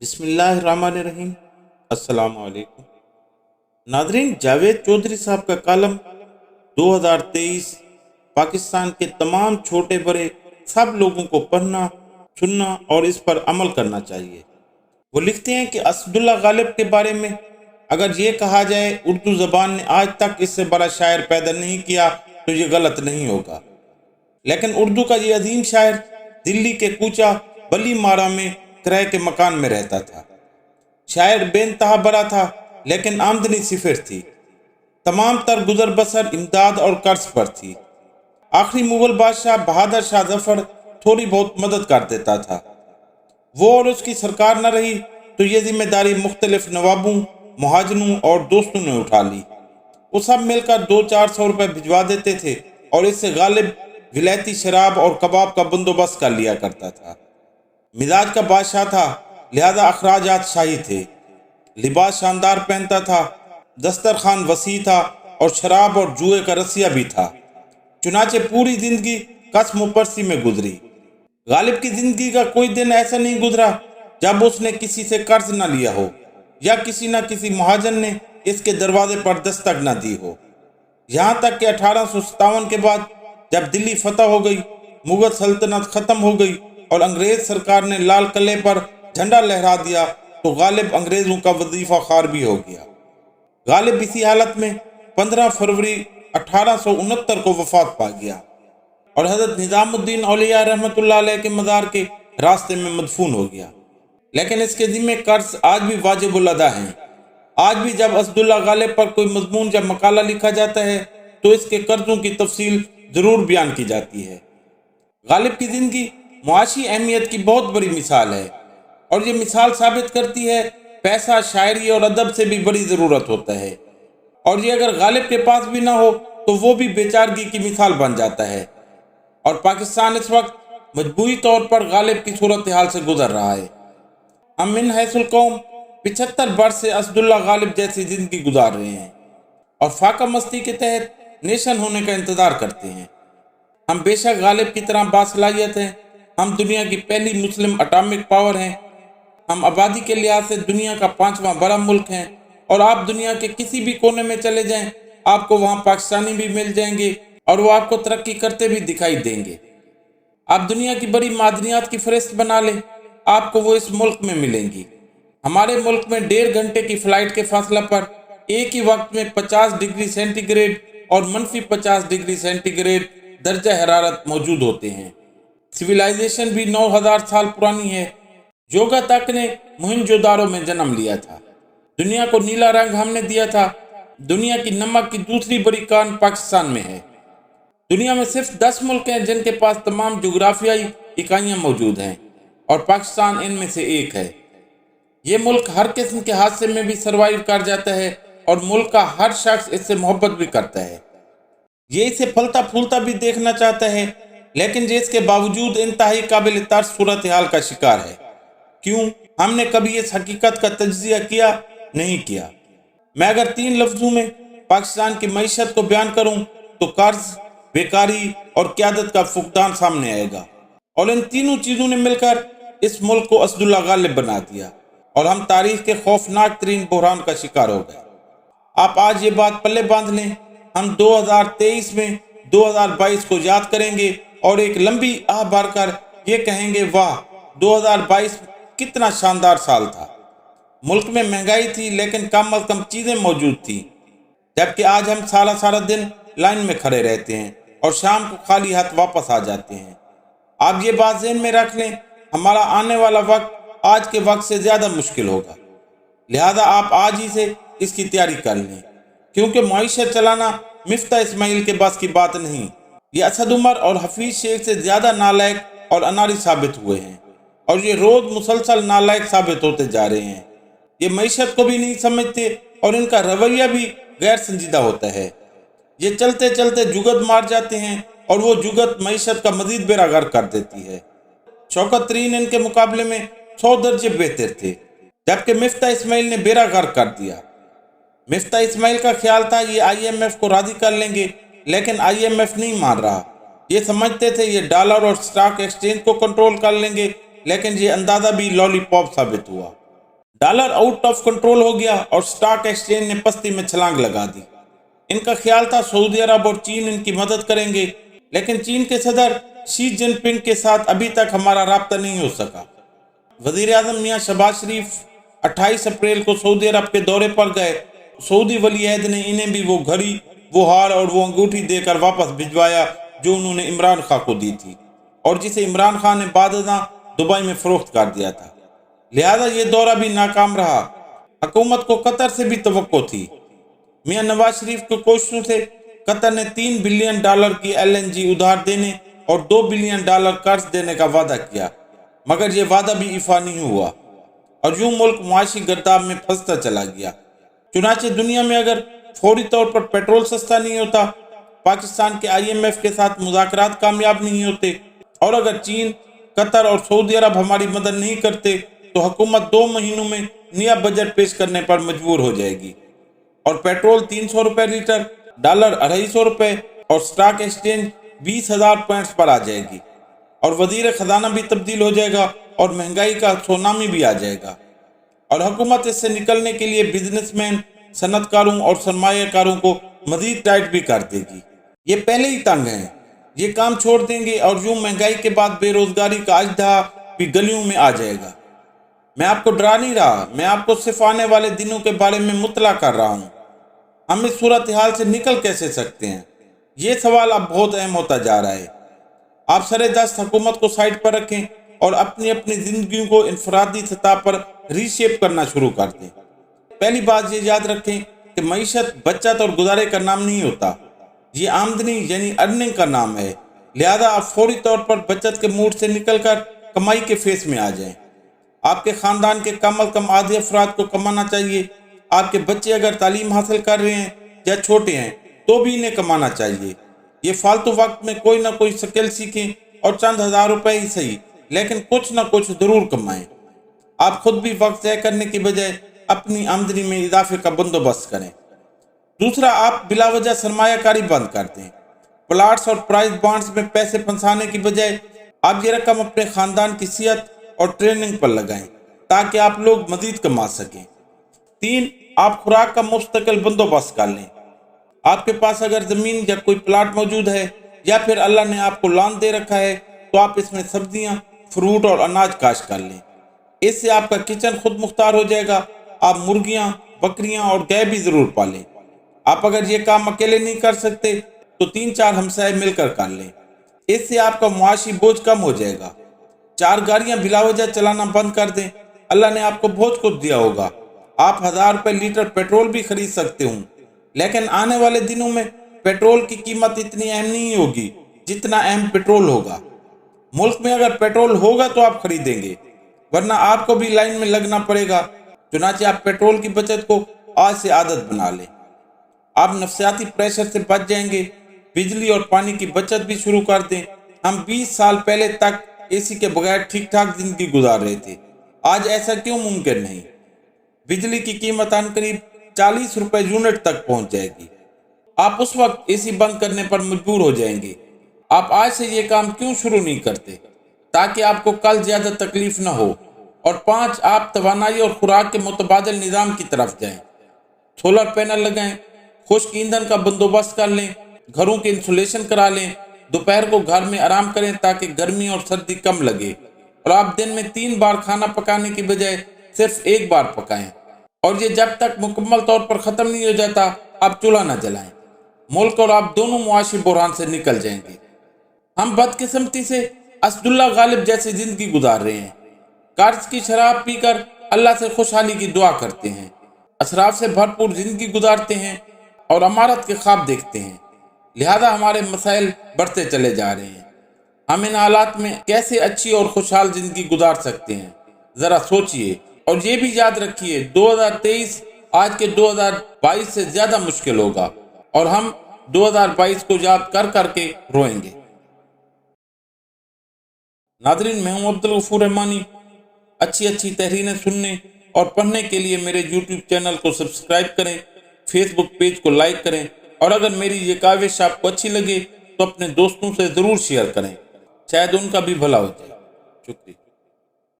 بسم اللہ الرحمن الرحیم۔ السلام علیکم ناظرین، جاوید چودھری صاحب کا کالم 2023 پاکستان کے تمام چھوٹے بڑے سب لوگوں کو پڑھنا، سننا اور اس پر عمل کرنا چاہیے۔ وہ لکھتے ہیں کہ اسداللہ غالب کے بارے میں اگر یہ کہا جائے اردو زبان نے آج تک اس سے بڑا شاعر پیدا نہیں کیا تو یہ غلط نہیں ہوگا، لیکن اردو کا یہ عظیم شاعر دلی کے کوچہ بلی مارا میں کرائے کے مکان میں رہتا تھا۔ شاعر بے انتہا بڑا تھا لیکن آمدنی صفر تھی۔ تمام تر گزر بسر امداد اور قرض پر تھی۔ آخری مغل بادشاہ بہادر شاہ ظفر تھوڑی بہت مدد کر دیتا تھا۔ وہ اور اس کی سرکار نہ رہی تو یہ ذمہ داری مختلف نوابوں، مہاجنوں اور دوستوں نے اٹھا لی۔ وہ سب مل کر 200-400 روپے بھجوا دیتے تھے اور اس سے غالب ولایتی شراب اور کباب کا بندوبست کر لیا کرتا تھا۔ مزاج کا بادشاہ تھا لہذا اخراجات شاہی تھے۔ لباس شاندار پہنتا تھا، دسترخوان وسیع تھا اور شراب اور جوئے کا رسیہ بھی تھا۔ چنانچہ پوری زندگی قسم و پرسی میں گزری۔ غالب کی زندگی کا کوئی دن ایسا نہیں گزرا جب اس نے کسی سے قرض نہ لیا ہو یا کسی نہ کسی مہاجن نے اس کے دروازے پر دستک نہ دی ہو۔ یہاں تک کہ 1857 کے بعد جب دلی فتح ہو گئی، مغل سلطنت ختم ہو گئی اور انگریز سرکار نے لال قلعے پر جھنڈا لہرا دیا تو غالب انگریزوں کا وظیفہ خوار بھی ہو گیا۔ غالب اسی حالت میں 15 فروری 1869 کو وفات پا گیا اور حضرت نظام الدین اولیاء رحمۃ اللہ علیہ کے مزار کے راستے میں مدفون ہو گیا۔ لیکن اس کے ذمہ قرض آج بھی واجب الادا ہیں۔ آج بھی جب اسداللہ غالب پر کوئی مضمون یا مقالہ لکھا جاتا ہے تو اس کے قرضوں کی تفصیل ضرور بیان کی جاتی ہے۔ غالب کی زندگی معاشی اہمیت کی بہت بڑی مثال ہے اور یہ مثال ثابت کرتی ہے پیسہ شاعری اور ادب سے بھی بڑی ضرورت ہوتا ہے، اور یہ اگر غالب کے پاس بھی نہ ہو تو وہ بھی بیچارگی کی مثال بن جاتا ہے۔ اور پاکستان اس وقت مجموعی طور پر غالب کی صورتحال سے گزر رہا ہے۔ ہم من حیث القوم 75 برس سے اسداللہ غالب جیسی زندگی گزار رہے ہیں اور فاقہ مستی کے تحت نیشن ہونے کا انتظار کرتے ہیں۔ ہم بے شک غالب کی طرح باصلاحیت ہیں۔ ہم دنیا کی پہلی مسلم اٹامک پاور ہیں۔ ہم آبادی کے لحاظ سے دنیا کا 5واں بڑا ملک ہیں، اور آپ دنیا کے کسی بھی کونے میں چلے جائیں آپ کو وہاں پاکستانی بھی مل جائیں گے اور وہ آپ کو ترقی کرتے بھی دکھائی دیں گے۔ آپ دنیا کی بڑی معدنیات کی فہرست بنا لیں، آپ کو وہ اس ملک میں ملیں گی۔ ہمارے ملک میں 1.5 گھنٹے کی فلائٹ کے فاصلہ پر ایک ہی وقت میں 50 ڈگری سینٹی گریڈ اور -50 ڈگری سینٹی گریڈ درجہ حرارت موجود ہوتے ہیں۔ سویلائزیشن بھی 9000 سال پرانی ہے۔ یوگا تک نے موہنجو داڑو میں جنم لیا تھا۔ دنیا کو نیلا رنگ ہم نے دیا تھا۔ دنیا کی نمک کی دوسری بڑی کان پاکستان میں ہے۔ دنیا میں صرف 10 ملک ہیں جن کے پاس تمام جغرافیائی اکائیاں موجود ہیں، اور پاکستان ان میں سے ایک ہے۔ یہ ملک ہر قسم کے حادثے میں بھی سروائیو کر جاتا ہے اور ملک کا ہر شخص اس سے محبت بھی کرتا ہے۔ یہ اسے پھلتا پھولتا بھی دیکھنا چاہتا ہے، لیکن یہ اس کے باوجود انتہائی قابل ترس صورتحال کا شکار ہے۔ کیوں؟ ہم نے کبھی اس حقیقت کا تجزیہ کیا نہیں کیا۔ میں اگر 3 لفظوں میں پاکستان کی معیشت کو بیان کروں تو قرض، بیکاری اور قیادت کا فقدان سامنے آئے گا، اور ان تینوں چیزوں نے مل کر اس ملک کو اسداللہ غالب بنا دیا اور ہم تاریخ کے خوفناک ترین بحران کا شکار ہو گئے۔ آپ آج یہ بات پلے باندھ لیں، ہم 2023 میں 2022 کو یاد کریں گے اور ایک لمبی آہ بھر کر یہ کہیں گے، واہ 2022 کتنا شاندار سال تھا۔ ملک میں مہنگائی تھی لیکن کم از کم چیزیں موجود تھیں، جبکہ آج ہم سارا دن لائن میں کھڑے رہتے ہیں اور شام کو خالی ہاتھ واپس آ جاتے ہیں۔ آپ یہ بات ذہن میں رکھ لیں، ہمارا آنے والا وقت آج کے وقت سے زیادہ مشکل ہوگا، لہذا آپ آج ہی سے اس کی تیاری کر لیں، کیونکہ معیشت چلانا مفتاح اسماعیل کے بس کی بات نہیں۔ یہ اسد عمر اور حفیظ شیخ سے زیادہ نالائق اور اناری ثابت ہوئے ہیں، اور یہ روز مسلسل نالائق ثابت ہوتے جا رہے ہیں۔ یہ معیشت کو بھی نہیں سمجھتے اور ان کا رویہ بھی غیر سنجیدہ ہوتا ہے۔ یہ چلتے چلتے جگت مار جاتے ہیں اور وہ جگت معیشت کا مزید بیڑا غرق کر دیتی ہے۔ شوکت ترین ان کے مقابلے میں 100 درجے بہتر تھے، جبکہ مفتاح اسماعیل نے بیڑا غرق کر دیا۔ مفتاح اسماعیل کا خیال تھا یہ IMF کو راضی کر لیں گے، لیکن IMF نہیں مان رہا۔ یہ سمجھتے تھے یہ ڈالر اور سٹاک ایکسچینج کو کنٹرول کر لیں گے، لیکن یہ اندازہ بھی لالی پاپ ثابت ہوا۔ डॉलर आउट ऑफ कंट्रोल हो गया और स्टॉक एक्सचेंज ने पस्ती में छलांग लगा दी। इनका ख्याल था सऊदी अरब और चीन इनकी मदद करेंगे, लेकिन चीन के सदर शी जिनपिंग के साथ अभी तक हमारा राब्ता नहीं हो सका। वजीर आजम मियाँ शहबाज शरीफ 28 अप्रैल को सऊदी अरब के दौरे पर गए। सऊदी वली अहद ने इन्हें भी वो घड़ी, वो हार और वो अंगूठी देकर वापस भिजवाया जो उन्होंने इमरान खान को दी थी और जिसे इमरान खान ने बाद दुबई में फरोख्त कर दिया था। लिहाजा ये दौरा भी नाकाम रहा। हुकूमत को कतर से भी तवक्को थी। मियाँ नवाज शरीफ की कोशिशों से कतर ने $3 बिलियन की LNG उधार देने और $2 बिलियन कर्ज देने का वादा किया, मगर ये वादा भी इफा नहीं हुआ और यूं मुल्क मुआशी गर्दाब में फंसता चला गया। चुनाचे दुनिया में अगर फौरी तौर पर पेट्रोल सस्ता नहीं होता, पाकिस्तान के IMF के साथ मुज़ाकरात कामयाब नहीं होते और अगर चीन, कतर और सऊदी अरब हमारी मदद नहीं करते तो हुकूमत 2 महीनों में नया बजट पेश करने पर मजबूर हो जाएगी और पेट्रोल 300 रुपये लीटर, डॉलर 250 रुपये और स्टॉक एक्सचेंज 20,000 पॉइंट्स पर आ जाएगी और वजीर खजाना भी तब्दील हो जाएगा और महंगाई का सुनामी भी आ जाएगा और हुकूमत इससे निकलने के लिए बिजनेसमैन, सनतकारों और सरमायाकारों को मजीद टाइट भी कर देगी। ये पहले ही तंग हैं, ये काम छोड़ देंगे और यूं महंगाई के बाद बेरोजगारी का अजदहा भी गलियों में आ जाएगा। मैं आपको डरा नहीं रहा, मैं आपको सिर्फ आने वाले दिनों के बारे में मुतला कर रहा हूँ। हम इस सूरत हाल से निकल कैसे सकते हैं, ये सवाल अब बहुत अहम होता जा रहा है। आप सरेदस्त हुकूमत को साइड पर रखें और अपनी अपनी जिंदगी को इनफरादी सतह पर रीशेप करना शुरू कर दें। पहली बात ये याद रखें कि मईशत बचत और गुजारे का नाम नहीं होता, ये आमदनी यानी अर्निंग का नाम है। लिहाजा आप फौरी तौर पर बचत के मूड से निकलकर कमाई के फेस में आ जाएं। आपके खानदान के कम अज कम आधे अफराद को कमाना चाहिए। आपके बच्चे अगर तालीम हासिल कर रहे हैं या छोटे हैं तो भी इन्हें कमाना चाहिए। ये फालतू वक्त में कोई ना कोई स्किल सीखें और चंद हज़ार रुपए ही सही, लेकिन कुछ ना कुछ जरूर कमाएं। आप खुद भी वक्त तय करने की बजाय अपनी आमदनी में इजाफे का बंदोबस्त करें। दूसरा, आप बिलावजह सरमायाकारी बंद कर दें। प्लाट्स और प्राइस बॉन्ड्स में पैसे फंसाने की बजाय आप ये रकम अपने खानदान की सेहत और ट्रेनिंग पर लगाएं ताकि आप लोग मजीद कमा सकें। 3, आप खुराक का मुस्तकिल बंदोबस्त कर लें। आपके पास अगर ज़मीन या कोई प्लाट मौजूद है या फिर अल्लाह ने आपको लॉन दे रखा है तो आप इसमें सब्जियां, फ्रूट और अनाज काश्त कर लें। इससे आपका किचन खुद मुख्तार हो जाएगा। आप मुर्गियां, बकरियां और गाय भी ज़रूर पालें। आप अगर ये काम अकेले नहीं कर सकते तो 3-4 हमसाए मिलकर कर लें। इससे आपका मुआशी बोझ कम हो जाएगा। 4 गाड़ियां बिलावजह चलाना बंद कर दें। अल्लाह ने आपको बहुत कुछ दिया होगा। आप 1000 रुपये लीटर पेट्रोल भी खरीद सकते हो, लेकिन आने वाले दिनों में पेट्रोल की कीमत इतनी अहम नहीं होगी जितना अहम पेट्रोल होगा। मुल्क में अगर पेट्रोल होगा तो आप खरीदेंगे, वरना आपको भी लाइन में लगना पड़ेगा। चुनाचे आप पेट्रोल की बचत को आज से आदत बना लें। आप नफसियाती प्रेशर से बच जाएंगे। बिजली और पानी की बचत भी शुरू कर दें। हम 20 साल पहले तक AC के बगैर ठीक ठाक जिंदगी गुजार रहे थे, आज ऐसा क्यों मुमकिन नहीं? बिजली की कीमत अनकरीब 40 रुपए यूनिट तक पहुंच जाएगी। आप उस वक्त AC बंद करने पर मजबूर हो जाएंगे। आप आज से ये काम क्यों शुरू नहीं करते ताकि आपको कल ज्यादा तकलीफ ना हो? और 5, आप तवानाई और खुराक के मुतबादिल निज़ाम की तरफ जाएं। सोलर पैनल लगाएं, खुश्क ईंधन का बंदोबस्त कर लें, घरों के इंसुलेशन करा लें। दोपहर को घर में आराम करें ताकि गर्मी और सर्दी कम लगे और आप दिन में 3 बार खाना पकाने की बजाय सिर्फ 1 बार पकाएं और ये जब तक मुकम्मल तौर पर ख़त्म नहीं हो जाता आप चूल्हा न जलाएं। मुल्क और आप दोनों मुआशी बुरहान से निकल जाएंगे। हम बदकिस्मती से असदुल्ला गालिब जैसी जिंदगी गुजार रहे हैं। कर्ज की शराब पीकर अल्लाह से खुशहाली की दुआ करते हैं, असराफ से भरपूर जिंदगी गुजारते हैं और अमारत के ख्वाब देखते हैं। लिहाजा हमारे मसाइल बढ़ते चले जा रहे हैं। हम इन हालात में कैसे अच्छी और खुशहाल जिंदगी गुजार सकते हैं, जरा सोचिए। और ये भी याद रखिए 2023 आज के 2022 से ज्यादा मुश्किल होगा और हम 2022 को याद कर करके रोएंगे। नादरीन, मैं हूं अब्दुल गफूर रहमानी। अच्छी तहरीरें सुनने और पढ़ने के लिए मेरे YouTube चैनल को सब्सक्राइब करें, फेसबुक पेज को लाइक करें और अगर मेरी ये काविश आपको अच्छी लगे तो अपने दोस्तों से ज़रूर शेयर करें, शायद उनका भी भला हो जाए। शुक्रिया।